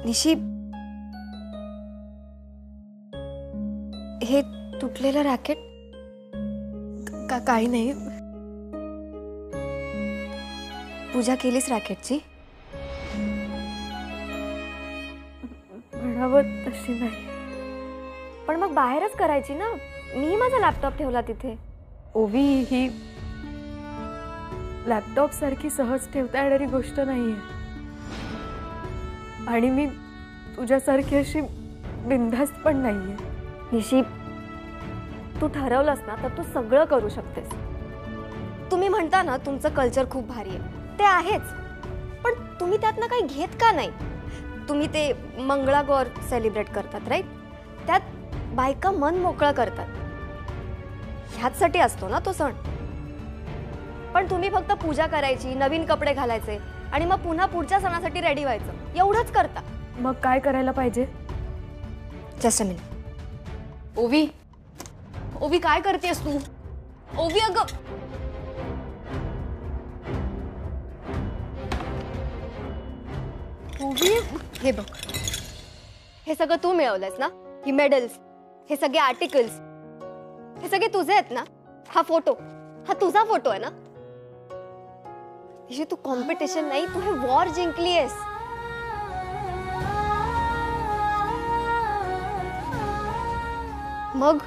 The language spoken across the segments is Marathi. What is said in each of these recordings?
निशी, हे तुटलेलं रॅकेट काही नाही. पूजा केलीस रॅकेटची? म्हणावं तशी नाही. पण मग बाहेरच करायची ना. मी माझा लॅपटॉप ठेवला तिथे. ओवी, ही लॅपटॉप सारखी सहज ठेवता येणारी गोष्ट नाहीये. आणि मी तुझ्यासारखी अशी बिनधास्त पण नाहीये. निशी, तू ठरवलंस ना तर तू सगळं करू शकतेस. तुम्ही म्हणता ना तुमचं कल्चर खूप भारी आहे, ते आहेच. पण तुम्ही त्यातनं काही घेत का नाही? तुम्ही ते मंगळागौर सेलिब्रेट करतात, राईट? त्यात बायका मन मोकळं करतात. ह्याचसाठी असतो ना तो सण. पण तुम्ही फक्त पूजा करायची, नवीन कपडे घालायचे आणि मग पुन्हा पुढच्या सणासाठी रेडी व्हायचं, एवढंच करता. मग काय करायला पाहिजे? Just a minute. ओवी, ओवी काय करतेस तू? ओवी अगं, ओवी, हे बघ, हे सगळं तू मिळवलंयस ना. ही मेडल्स, हे सगळे आर्टिकल्स, हे सगळे तुझे आहेत ना. हा फोटो, हा तुझा फोटो आहे ना. तू कॉम्पिटिशन नाही, तू हे वॉर जिंकलीयस. मग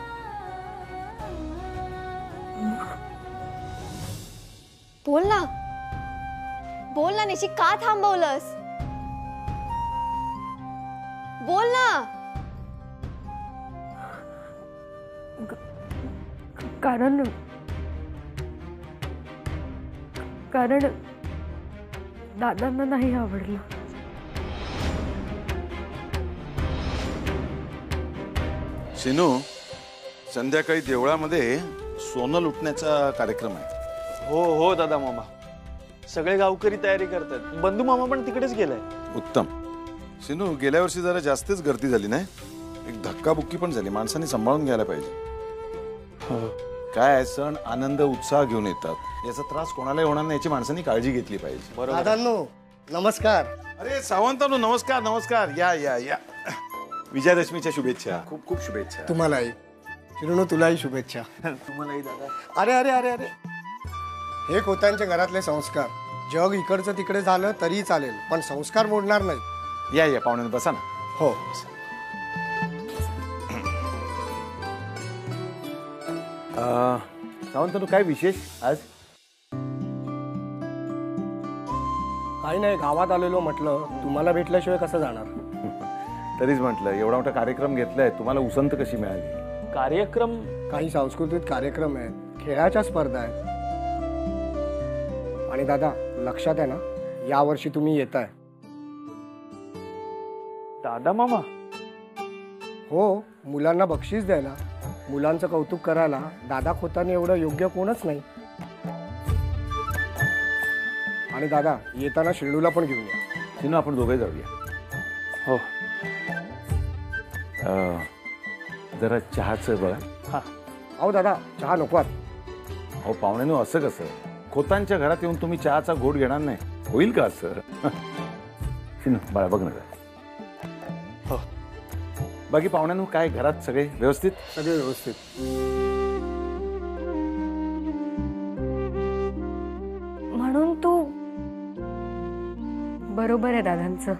बोल ना, बोल ना निशी, का थांबवलंस? बोल ना. कारण दादांना नाही आवडलं. सिनू, संध्याकाळी देवळामध्ये सोनं लुटण्याचा कार्यक्रम आहे. हो हो दादा मामा, सगळे गावकरी तयारी करतात. बंधू मामा पण तिकडेच गेलाय. उत्तम. सिनू, गेल्या वर्षी जरा जास्तच गर्दी झाली नाही? एक धक्काबुक्की पण झाली. माणसांनी सांभाळून घ्यायला पाहिजे. काय सण आनंद उत्साह घेऊन येतात, याचा त्रास कोणालाही होणार नाही याची माणसांनी काळजी घेतली पाहिजे. बरोबर. दादांनो नमस्कार. अरे सावंतांनो, नमस्कार नमस्कार. या या या. विजयादशमीच्या शुभेच्छा. खूप खूप शुभेच्छा. तुम्हालाही. चिरुणू, तुलाही शुभेच्छा. तुम्हालाही दादा. अरे अरे अरे अरे, हे कोत्यांच्या घरातले संस्कार. जग इकडचं तिकडे झालं तरी चालेल, पण संस्कार मोडणार नाही. या या पाहुण्यांना बसा ना. हो. सावंतांनो, काय विशेष आज? काही नाही, गावात आलेलो, म्हटलं तुम्हाला भेटल्याशिवाय कसं जाणार. तरीच म्हटलं, एवढा मोठा कार्यक्रम घेतलाय, तुम्हाला उसंत कशी मिळाली? कार्यक्रम, काही सांस्कृतिक कार्यक्रम आहेत, खेळाच्या स्पर्धा आहेत. आणि दादा, लक्षात आहे ना, यावर्षी तुम्ही येताय. दादा मामा? हो, मुलांना बक्षीस द्यायला, मुलांचं कौतुक करायला दादा खोताने एवढं योग्य कोणच नाही. आणि दादा, येताना शिर्डूला पण घेऊन या. सिनू, आपण दोघे जाऊया. हो. जरा चहाचं बघा. हा. अहो दादा, चहा नको. अहो पाहुण्यानो, असं कसं? खोतांच्या घरात येऊन तुम्ही चहाचा घोट घेणार नाही, होईल का असं? सिनू बाळा, बघ ना. हो. बाकी पाहुण्यांनो, काय घरात सगळे व्यवस्थित? सगळे व्यवस्थित. म्हणून तू बरोबर आहे दादांचं.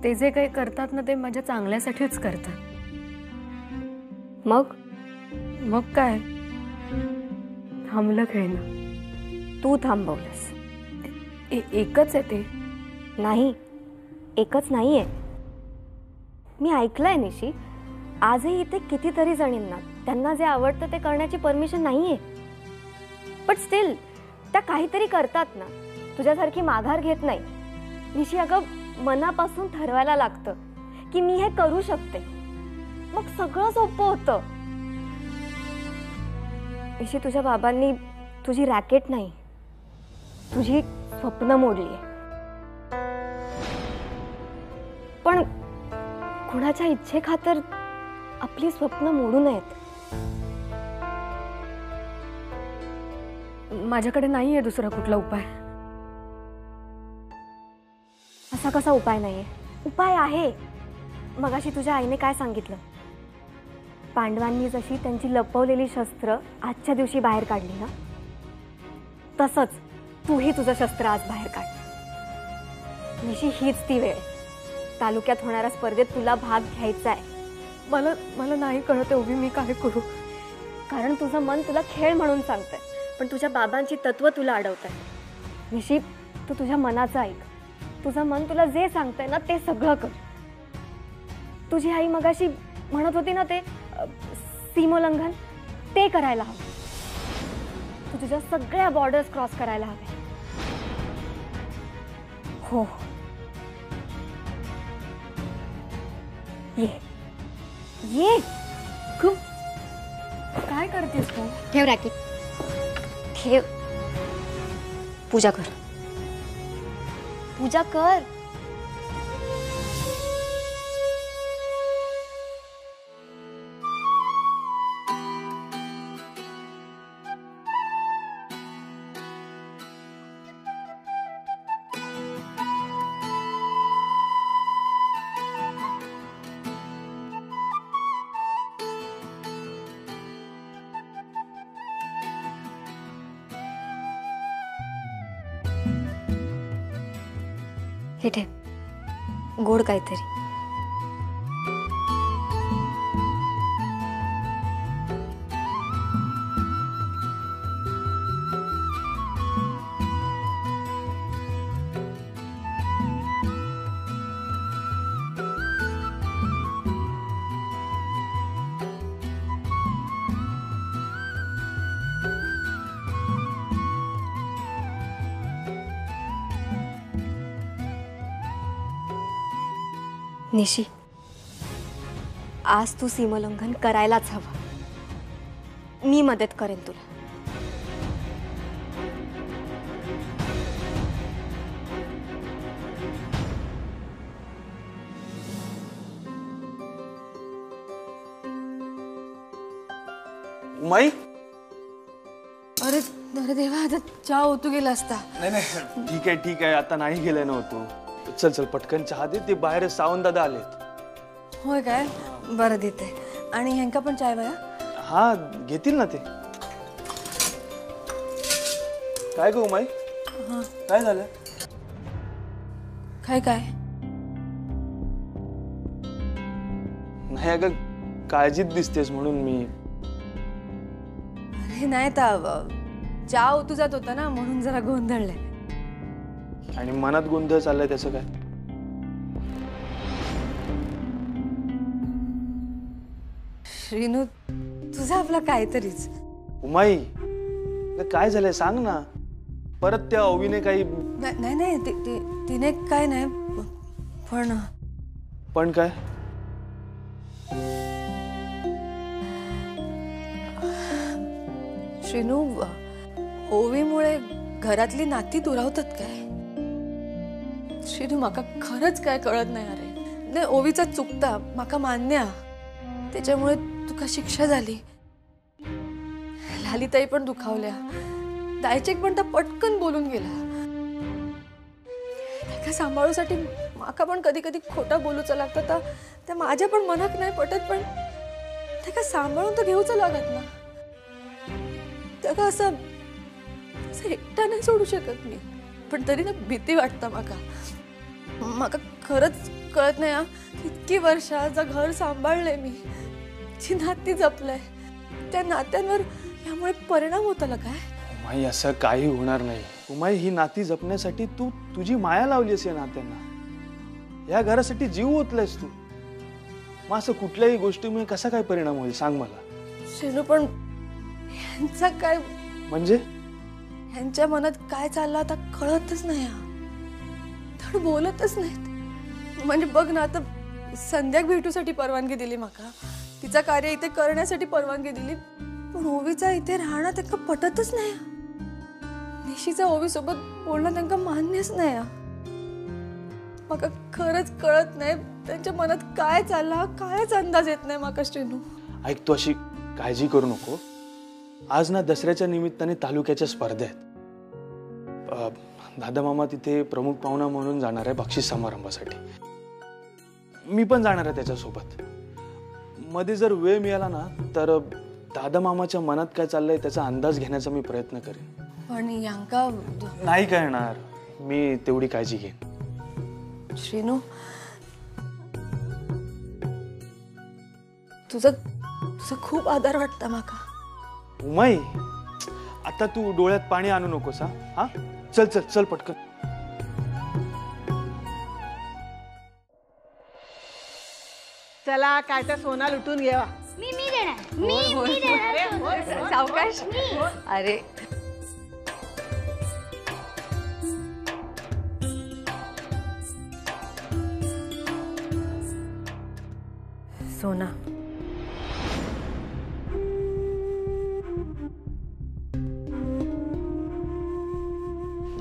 ते जे काही करतात ना, ते माझ्या चांगल्यासाठीच करतात. मग काय, थांबलं खेळणं. तू थांबवलंस. एकच आहे ते. नाही, एकच नाहीये. मी ऐकलंय निशी, आजही इथे कितीतरी जणींना त्यांना जे आवडतं ते करण्याची परमिशन नाहीये. बट स्टील त्या काहीतरी करतात ना. तुझ्यासारखी माघार घेत नाही. निशी, अगं मनापासून ठरवायला लागतं की मी हे करू शकते, मग सगळं सोपं होतं. निशी, तुझ्या बाबांनी तुझी रॅकेट नाही, तुझी स्वप्न मोडली. पण कुणाच्या इच्छेखातर आपली स्वप्न मोडू नयेत. माझ्याकडे नाहीये दुसरा कुठला उपाय. असा कसा उपाय नाहीये? उपाय आहे. मगाशी तुझ्या आईने काय सांगितलं? पांडवांनी जशी त्यांची लपवलेली शस्त्र आजच्या दिवशी बाहेर काढली ना, तसंच तूही तुझं शस्त्र आज बाहेर काढ. निशी, हीच ती वेळ. तालुक्यात होणाऱ्या स्पर्धेत तुला भाग घ्यायचा आहे. मला नाही कळत ओवी, मी काय करू? कारण तुझं मन तुला खेळ म्हणून सांगतंय, पण तुझ्या बाबांची तत्व तुला अडवत आहे. निशी, तू तुझ्या मनाचं ऐक. तुझं मन तुला जे सांगतंय ना ते सगळं कर. तुझी आई मगाशी म्हणत होती ना ते सीमोल्लंघन, ते करायला हवं. तू तुझ्या सगळ्या बॉर्डर्स क्रॉस करायला हवे. हो, ये ये. खूप काय करतेस तू? ठेव रॅकेट, ठेव. पूजा कर, पूजा कर. हे ठेव, गोड काहीतरी. निशी, आज तू सीमोल्लंघन करायलाच हवं. मी मदत करेन तुला. उमाई, अरे अरे देवा, आता चहा ओतू गेला असता. नाही ठीक आहे, आता नाही गेलाय ना तू. चल चल पटकन चहा दे, ते बाहेर सावंत दादा आलेत. होय काय? बरं देते. आणि ह्यांका पण चाय वया? हा, घेतील ना ते. काय गो उमाई, काय झालं? काय काय? नाही अगं, काळजीत दिसतेस म्हणून मी. अरे नाही, तर चहा ओतू जात होता ना, म्हणून जरा गोंधळले. आणि मनात गोंधळ चाललाय त्याचं काय? श्रीनू, तुझं आपला काहीतरीच. उमाई, काय झालंय सांग ना. परत त्या ओवीने काही? नाही नाही, तिने काय नाही, पण काय? श्रीनू, ओवीमुळे घरातली नाती दुरावतात काय? श्रीनू, माका खरंच काय कळत नाही. अरे नाही, ओवीचा चुकता माका मान्य, त्याच्यामुळे तुका शिक्षा झाली. लालीताई पण दुखावल्या, दायचेक पण तर पटकन बोलून गेला. त्याका सांभाळूसाठी माका पण कधी कधी खोटा बोलूचा लागतं. त्या माझ्या पण मनात नाही पटत, पण त्याका सांभाळून तर घेऊच लागत ना. त्याका असं एकटा नाही सोडू शकत मी. पण तरी ना भीती वाटतं माका खरंच कळत नाही. इतकी वर्षाचं घर सांभाळलंय मी, जी नाती जपलंय, त्या नात्यांवर यामुळे परिणाम होताला काय? उमाई, असं काही होणार नाही. उमाई, ही नाती जपण्यासाठी तू तुझी माया लावलीस या नात्यांना. या घरासाठी जीव ओतलायस तू. मग असं कुठल्याही गोष्टीमुळे कसा काय परिणाम होईल सांग मला. शेनू, पण यांचा काय म्हणजे? यांच्या मनात काय चाललं आता कळतच नाही. धड बोलतच नाहीत. म्हणजे बघ ना, आता संध्याक भेटूसाठी परवानगी दिली माका, तिचा कार्य इथे करण्यासाठी परवानगी दिली, पण ओवीचा इथे राहणं त्यांना पटतच नाही. निशीचा ओवी सोबत बोलणं त्यांना मान्यच नाही. माका खरंच कळत नाही त्यांच्या मनात काय चालला, कायच अंदाज येत नाही माका. श्रीनू, ऐक, तू अशी काळजी करू नको. आज ना दसऱ्याच्या निमित्ताने तालुक्याच्या स्पर्धा आहेत. दादा मामा तिथे प्रमुख पाहुणा म्हणून जाणार आहे बक्षीस समारंभासाठी. मी पण जाणार आहे त्याच्यासोबत. मध्ये जर वेळ मिळाला ना तर दादा मामाच्या मनात काय चाललंय त्याचा अंदाज घेण्याचा मी प्रयत्न करेन. पण यांका नाही करणार, मी तेवढी काळजी घेईन. श्रीनू, तुझं खूप आदर वाटतं माका. उमाई, आता तू डोळ्यात पाणी आणू नकोस. हा, चल चल चल पटकन. चला काय तर सोना लुटून घ्यावा. मी देणार सावकाश. अरे सोना,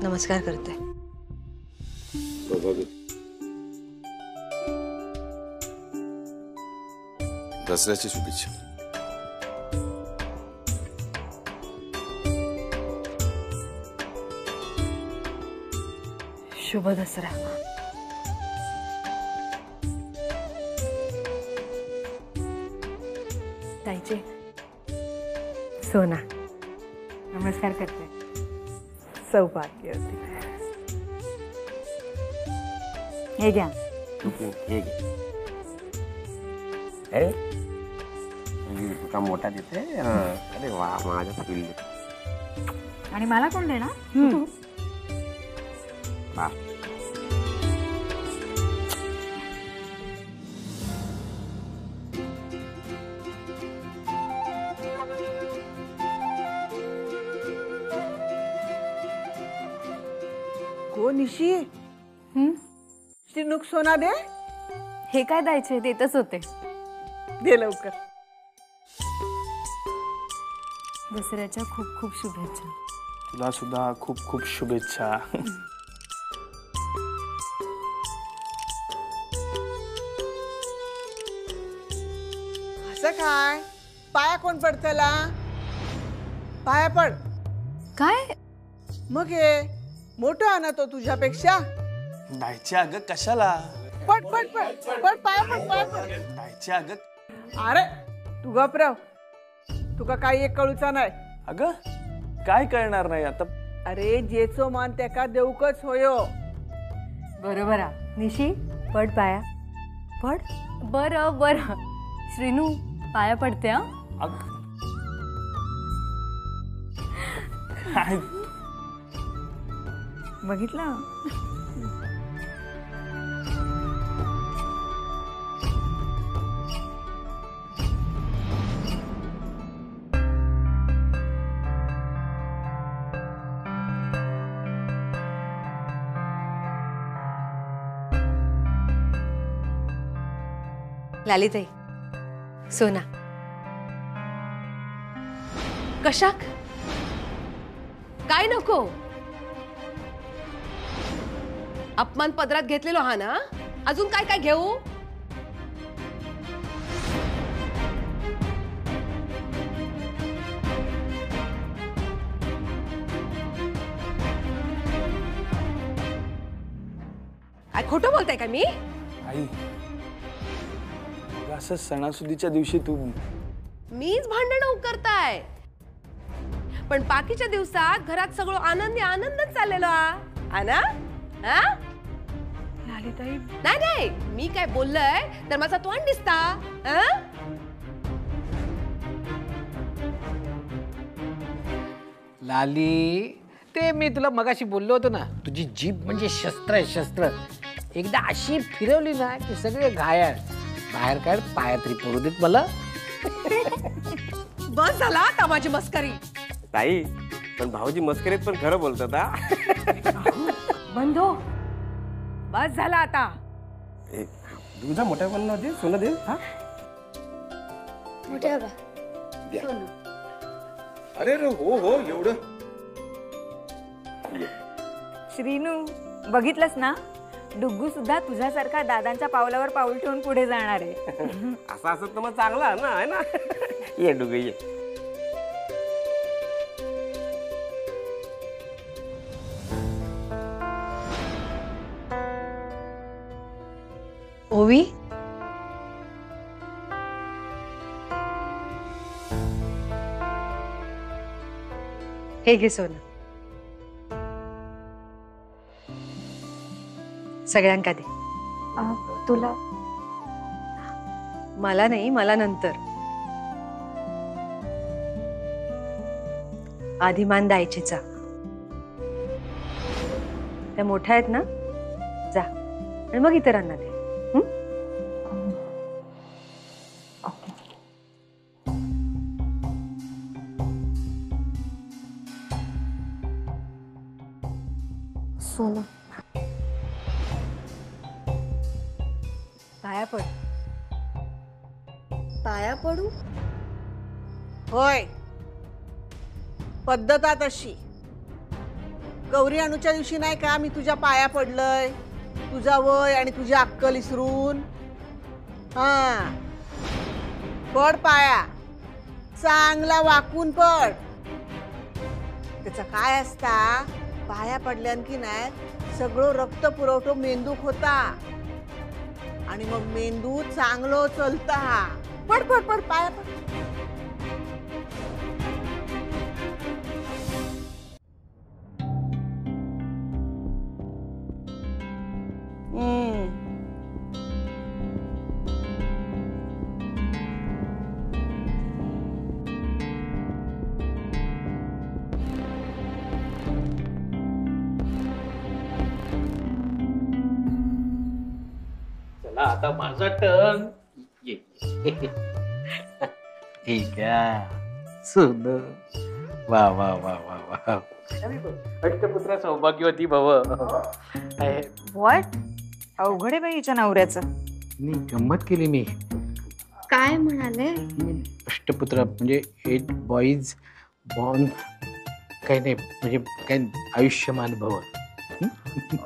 नमस्कार करते. दसऱ्याची शुभेच्छा. शुभ दसरा. ताईचे. सोना, नमस्कार करते. सौभाग्य हे घ्या. हे घे. अरे तुका मोठा देते. अरे वा, माझ्या पिल्लू. आणि मला कोण देणार? वा. को निशी श्रीनुक सोना दे. हे काय द्यायचे? देतच होते. दे लवकर. दसऱ्याच्या खूप खूप शुभेच्छा. तुला सुद्धा खूप खूप शुभेच्छा. असं काय पाया कोण पडतला? पाया पड. काय? मग हे मोठं आणा तो तुझ्यापेक्षा. डायच्या अगं कशाला? पड पड पड पड पाया पड पाया पड. डायच्या अगं. अरे तू गपराव. तुका काही एक कळूचा नाही. अगं काय कळणार नाही आता. अरे जेचो मान त्याका देऊकच होयो. बरोबर आ. निशी, पड पाया. पड. बरं बरं. श्रीनू, पाया पडते. काय बघितलं? लालिताई, सोना. कशाक? काय नको? अपमान पदरात घेतलेलो हा ना, अजून काय काय घेऊ? काय खोटं बोलताय का मी? आई, असं सणासुदीच्या दिवशी तू मीच भांडणं करताय, पण बाकीच्या दिवसात घरात सगळं आनंदी आनंदच चाललेलो हा ना? हा? लालिताई, नाही नाही, मी काय बोललंय तर माझा तोंड दिसता. लाली, ते मी तुला मगाशी बोललो होतो ना, तुझी जीभ म्हणजे शस्त्र आहे, शस्त्र. एकदा अशी फिरवली ना की सगळे घायाळ. बाहेर काढ, पाया तरी पडू देत मला. बस झाला आता माझी मस्करी. ताई, पण भाऊजी मस्करीत पण खरं बोलतात हा. बंधो, बस झाला आता. तुझा मोठ्या पण दे, सोनं दे. हा, मोठ्या बा. अरे रे, हो हो, एवढं. श्रीनू, बघितलंस ना, डुग्गू सुद्धा तुझ्यासारखा दादांच्या पावलावर पाऊल ठेवून पुढे जाणार आहे. असं असत तर मग चांगला ना, आहे ना. ये डुगू ये. ओवी, हे घे सोनं. सगळ्यांका दे. तुला मला नाही, मला नंतर. आधी मान द्यायचीचा. त्या मोठ्या आहेत ना, जा आणि मग इतरांना दे. सोनं पाया पड. पाया पडू? होय, पद्धत आहे तशी. गौरी आणूच्या दिवशी नाही का मी तुझ्या पाया पडलंय, तुझा वय आणि तुझी अक्कल विसरून. हा, पड पाया, चांगला वाकून पड. त्याचा काय असता, पाया पडल्यान की नाही सगळं रक्त पुरवठो मेंदूक होता आणि मग मेंदू चांगलो चलता. पड पड पड पाया पड. चला आता माझा टर्न. ठीक आहे सोनं. वा वा वा वा वा. अष्टपुत्र सौभाग्यवती भव. व्हॉट? अवघड आहे बाई हिच्या नवऱ्याचं. मी गंमत केली. मी काय म्हणाले? अष्टपुत्र म्हणजे 8 बॉईज बॉर्न. काही नाही म्हणजे काही आयुष्यमान भव.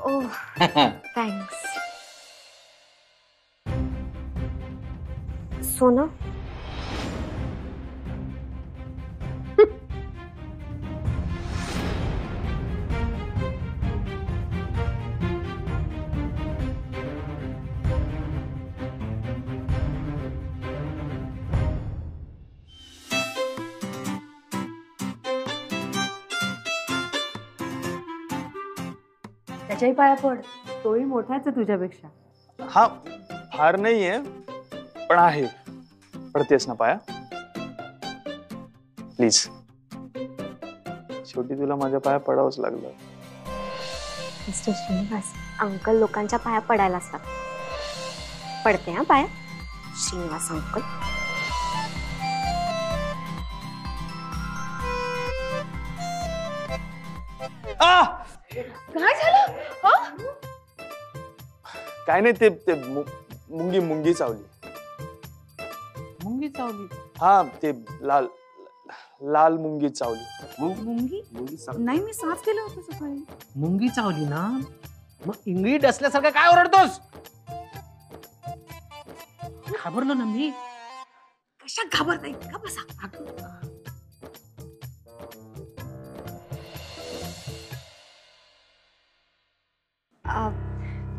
ओह थँक्स. सोनं त्याच्याही पाया पड. तोही मोठाच आहे तुझ्यापेक्षा. हा फार नाहीये पण आहे. पडतेस ना पाया प्लीज. शेवटी तुला माझ्या पाया पडावंच लागलं. मिस्टर श्रीनिवास, अंकल लोकांच्या पाया पडायला असतात. पडते हा पाया श्रीनिवास अंकल. काय झालं? काय नाही, ते मुंगी चावली. मुंगी चावली? हा, ते लाल मुंगी चावली. मुंगी नाही, मी साफ केलं होतं सकाळी. मुंगी चावली ना, मग इंगळी डसल्यासारखं काय ओरडतोस? घाबरलो ना मी. कशा घाबरत नाही का? बसा.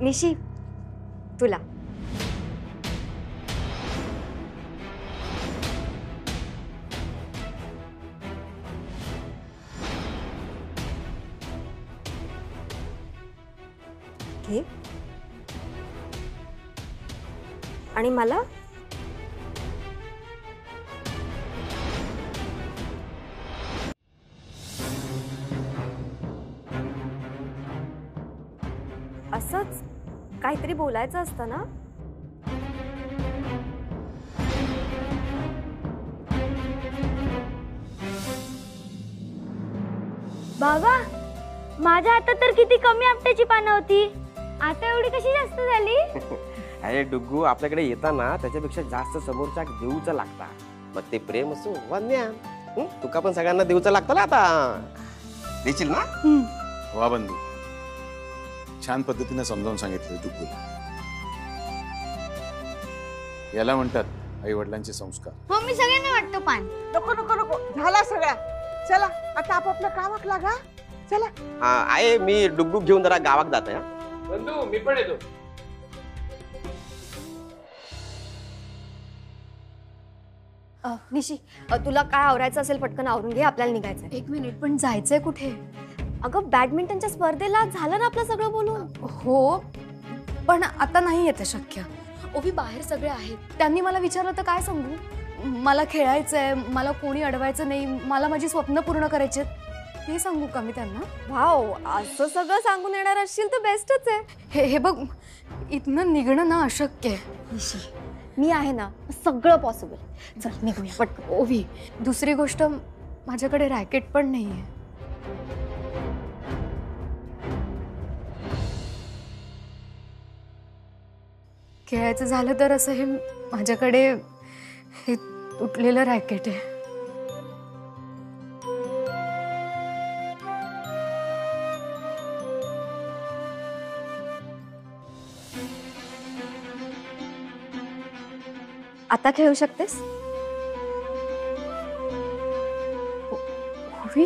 निशी तुला घे आणि मला असंच काहीतरी बोलायचं असतं ना. बाबा, माझ्या हातात तर किती कमी आपट्याची पानं होती, आता एवढी कशी जास्त झाली? अरे डुग्गू, आपल्याकडे येताना त्याच्यापेक्षा जास्त समोरच्या देऊचा लागता. मग ते प्रेम असो वा ज्ञान, तुका पण सगळ्यांना देऊचा लागतं ना. आता देशील ना? वा बंधू, छान पद्धतीने समजावून सांगितलं डुग्गूला. याला म्हणतात आई वडिलांचे संस्कार. हो, मी सगळ्यांना वाटतो पान. नको नको नको, झाला सगळा. चला आता आपापल्या कामात लागा. चला. आहे, मी डुग्गू घेऊन जरा गावात जातोय. बंधू, मी पण येतो. निशी तुला काय आवरायचं असेल पटकन आवरून घे, आपल्याला निघायचंय. 1 मिनिट, पण जायचंय कुठे? अगं बॅडमिंटनच्या स्पर्धेला झालं ना आपलं सगळं बोलून. हो, पण आता नाही येते शक्य. ओवी बाहेर सगळे आहेत, त्यांनी मला विचारलं तर काय सांगू? मला खेळायचंय, मला कोणी अडवायचं नाही, मला माझी स्वप्न पूर्ण करायची आहेत. हे सांगू का मी त्यांना? वाव, असं सगळं सांगून येणार असशील तर बेस्टच आहे. हे बघ, इथनं निघणं ना अशक्य आहे. निशी, मी आहे ना, सगळं पॉसिबल. चल निघूया पटकन. ओवी, दुसरी गोष्ट, माझ्याकडे रॅकेट पण नाहीये. खेळायचं झालं तर असं हे माझ्याकडे हे तुटलेलं रॅकेट आहे. आता खेळू शकतेस? ओवी,